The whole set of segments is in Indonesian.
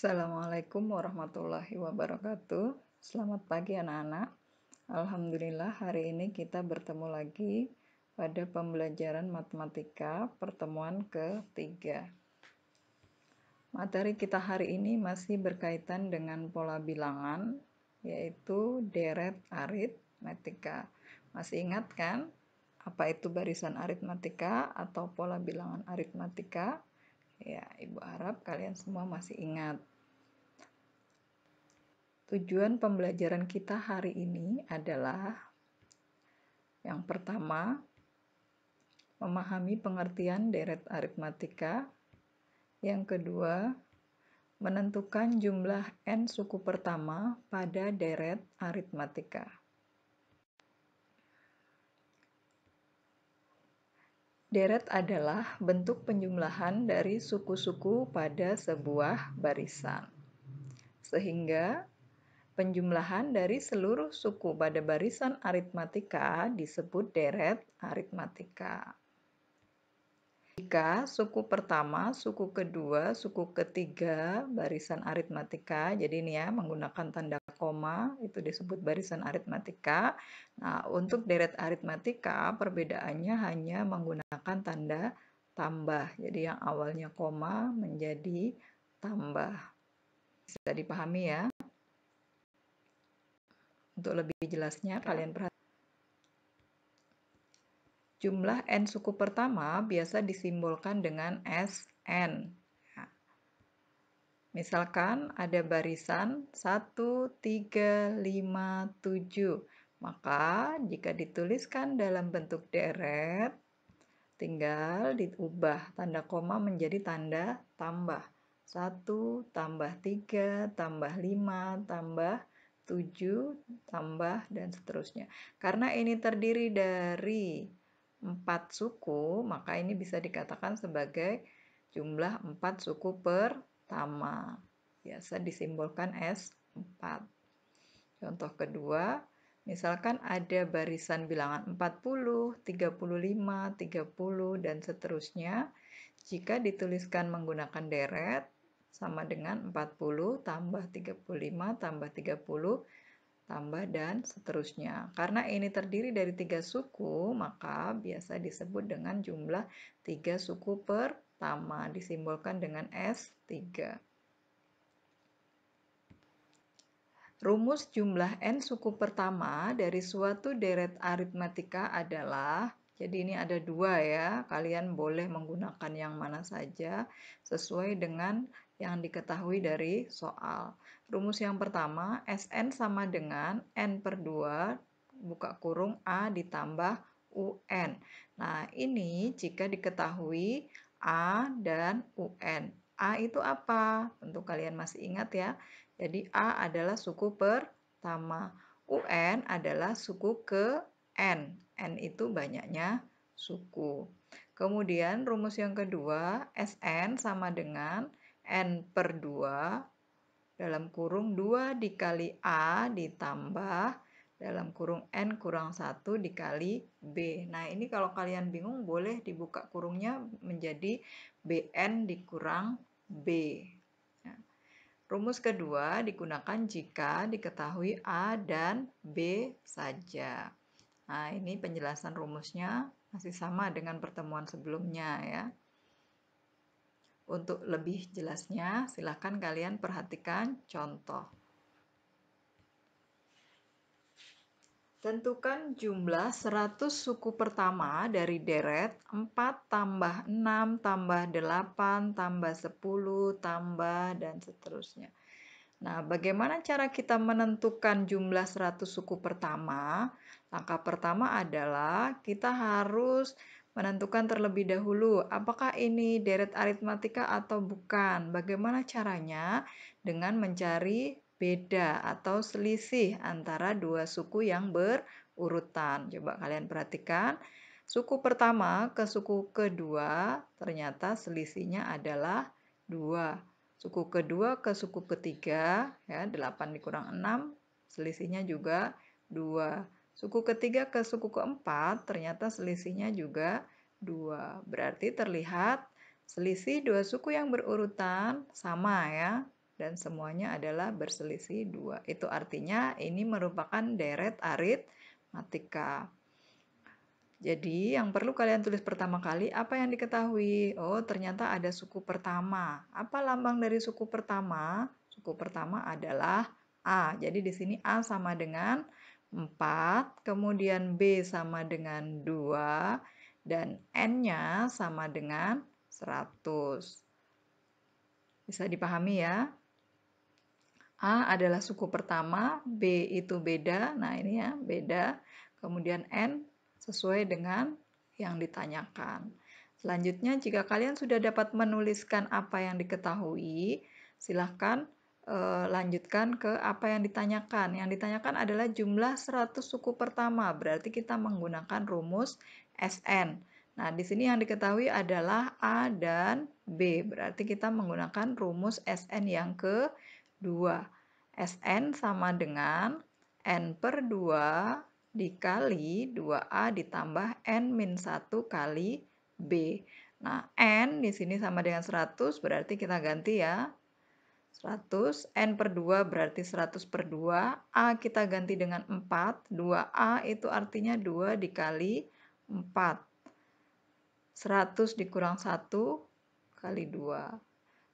Assalamualaikum warahmatullahi wabarakatuh. Selamat pagi anak-anak. Alhamdulillah hari ini kita bertemu lagi pada pembelajaran matematika pertemuan ketiga. Materi kita hari ini masih berkaitan dengan pola bilangan, yaitu deret aritmatika. Masih ingat kan apa itu barisan aritmatika atau pola bilangan aritmatika? Ya, Ibu harap kalian semua masih ingat. Tujuan pembelajaran kita hari ini adalah yang pertama, memahami pengertian deret aritmatika. Yang kedua, menentukan jumlah n suku pertama pada deret aritmatika. Deret adalah bentuk penjumlahan dari suku-suku pada sebuah barisan. Sehingga penjumlahan dari seluruh suku pada barisan aritmatika disebut deret aritmatika. Jika suku pertama, suku kedua, suku ketiga barisan aritmatika, jadi ini ya menggunakan tanda koma, itu disebut barisan aritmatika. Nah, untuk deret aritmatika perbedaannya hanya menggunakan tanda tambah. Jadi yang awalnya koma menjadi tambah. Bisa dipahami ya? Untuk lebih jelasnya kalian perhatikan. Jumlah n suku pertama biasa disimbolkan dengan Sn. Misalkan ada barisan 1, 3, 5, 7. Maka jika dituliskan dalam bentuk deret, tinggal diubah tanda koma menjadi tanda tambah. 1 tambah 3 tambah 5 tambah 7 tambah dan seterusnya. Karena ini terdiri dari 4 suku, maka ini bisa dikatakan sebagai jumlah 4 suku pertama. Biasa disimbolkan S4. Contoh kedua, misalkan ada barisan bilangan 40, 35, 30, dan seterusnya. Jika dituliskan menggunakan deret, sama dengan 40 tambah 35 tambah 30 tambah dan seterusnya. Karena ini terdiri dari 3 suku, maka biasa disebut dengan jumlah 3 suku pertama, disimbolkan dengan S3. Rumus jumlah n suku pertama dari suatu deret aritmatika adalah, jadi ini ada 2 ya, kalian boleh menggunakan yang mana saja sesuai dengan yang diketahui dari soal. Rumus yang pertama, Sn sama dengan n per 2, buka kurung A ditambah UN. Nah, ini jika diketahui A dan UN. A itu apa? Tentu kalian masih ingat ya. Jadi A adalah suku pertama. UN adalah suku ke N. N itu banyaknya suku. Kemudian rumus yang kedua, Sn sama dengan N per 2 dalam kurung 2 dikali A ditambah dalam kurung N kurang 1 dikali B. Nah, ini kalau kalian bingung boleh dibuka kurungnya menjadi BN dikurang B. Ya. Rumus kedua digunakan jika diketahui A dan B saja. Nah, ini penjelasan rumusnya masih sama dengan pertemuan sebelumnya ya. Untuk lebih jelasnya, silakan kalian perhatikan contoh. Tentukan jumlah 100 suku pertama dari deret 4 tambah 6 tambah 8 tambah 10 tambah dan seterusnya. Nah, bagaimana cara kita menentukan jumlah 100 suku pertama? Langkah pertama adalah kita harus menentukan terlebih dahulu apakah ini deret aritmatika atau bukan. Bagaimana caranya? Dengan mencari beda atau selisih antara dua suku yang berurutan. Coba kalian perhatikan. Suku pertama ke suku kedua ternyata selisihnya adalah 2. Suku kedua ke suku ketiga, ya 8 dikurang 6, selisihnya juga 2. Suku ketiga ke suku keempat, ternyata selisihnya juga 2. Berarti terlihat selisih dua suku yang berurutan sama ya, dan semuanya adalah berselisih 2. Itu artinya ini merupakan deret aritmatika. Jadi yang perlu kalian tulis pertama kali apa yang diketahui? Oh, ternyata ada suku pertama. Apa lambang dari suku pertama? Suku pertama adalah A. Jadi di sini A sama dengan 4, kemudian B sama dengan 2, dan N-nya sama dengan 100. Bisa dipahami ya? A adalah suku pertama, B itu beda, nah ini ya, beda. Kemudian N sesuai dengan yang ditanyakan. Selanjutnya, jika kalian sudah dapat menuliskan apa yang diketahui, silahkan lanjutkan ke apa yang ditanyakan. Yang ditanyakan adalah jumlah 100 suku pertama, berarti kita menggunakan rumus SN. Nah, di sini yang diketahui adalah A dan B, berarti kita menggunakan rumus SN yang kedua. SN sama dengan N per 2 dikali 2A ditambah N-1 kali B. Nah, N di sini sama dengan 100, berarti kita ganti ya. 100, N per 2 berarti 100 per 2. A kita ganti dengan 4. 2A itu artinya 2 dikali 4. 100 dikurang 1 kali 2.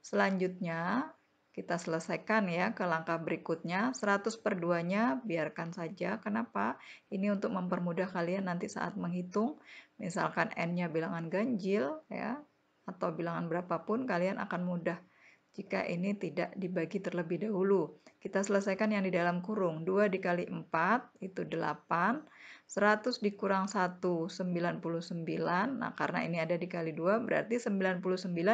Selanjutnya, kita selesaikan ya ke langkah berikutnya. 100 per 2-nya biarkan saja. Kenapa? Ini untuk mempermudah kalian nanti saat menghitung. Misalkan N-nya bilangan ganjil ya, atau bilangan berapapun, kalian akan mudah jika ini tidak dibagi terlebih dahulu. Kita selesaikan yang di dalam kurung. 2 dikali 4 itu 8. 100 dikurang 1, 99. Nah, karena ini ada dikali 2, berarti 99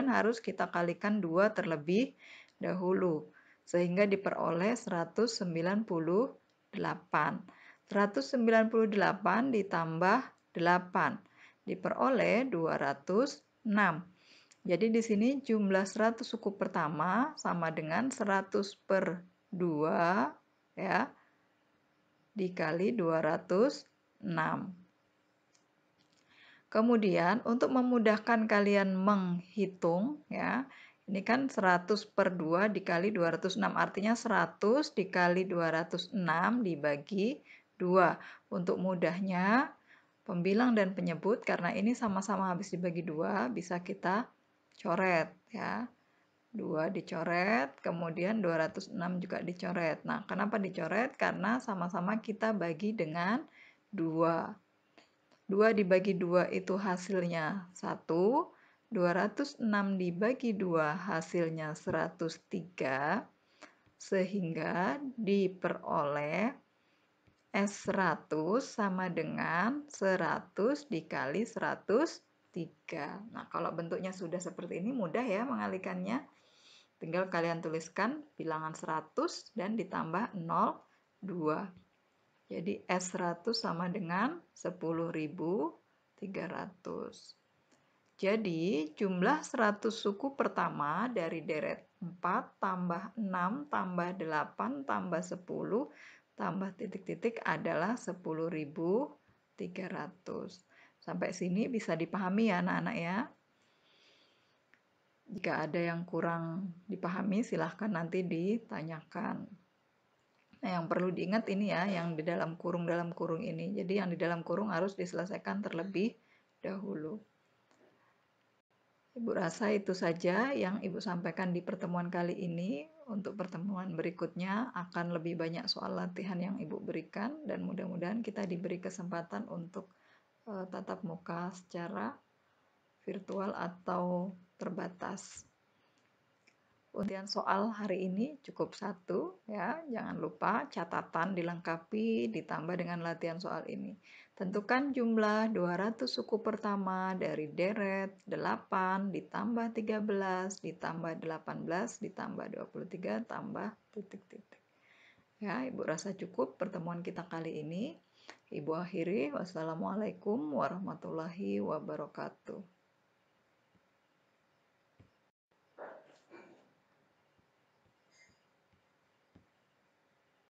harus kita kalikan 2 terlebih dahulu. Sehingga diperoleh 198. 198 ditambah 8 diperoleh 206. Jadi di sini jumlah 100 suku pertama sama dengan 100 per 2 ya, dikali 206. Kemudian untuk memudahkan kalian menghitung ya, ini kan 100 per 2 dikali 206, artinya 100 dikali 206 dibagi 2. Untuk mudahnya pembilang dan penyebut, karena ini sama-sama habis dibagi 2, bisa kita coret ya. 2 dicoret, kemudian 206 juga dicoret. Nah, kenapa dicoret? Karena sama-sama kita bagi dengan 2. 2 dibagi 2 itu hasilnya 1. 206 dibagi 2 hasilnya 103. Sehingga diperoleh S100 sama dengan 100 dikali 103. Nah, kalau bentuknya sudah seperti ini mudah ya mengalihkannya. Tinggal kalian tuliskan bilangan 100 dan ditambah 02. Jadi S100 sama dengan 10.300. Jadi jumlah 100 suku pertama dari deret 4 tambah 6 tambah 8 tambah 10 tambah titik-titik adalah 10.300. Sampai sini bisa dipahami ya anak-anak ya. Jika ada yang kurang dipahami silahkan nanti ditanyakan. Nah, yang perlu diingat ini ya, yang di dalam kurung ini. Jadi yang di dalam kurung harus diselesaikan terlebih dahulu. Ibu rasa itu saja yang Ibu sampaikan di pertemuan kali ini. Untuk pertemuan berikutnya akan lebih banyak soal latihan yang Ibu berikan dan mudah-mudahan kita diberi kesempatan untuk tatap muka secara virtual atau terbatas. Undian soal hari ini cukup 1 ya, jangan lupa catatan dilengkapi ditambah dengan latihan soal ini. Tentukan jumlah 200 suku pertama dari deret 8 ditambah 13 ditambah 18 ditambah 23 tambah titik-titik. Ya, Ibu rasa cukup pertemuan kita kali ini. Ibu akhiri, wassalamualaikum warahmatullahi wabarakatuh.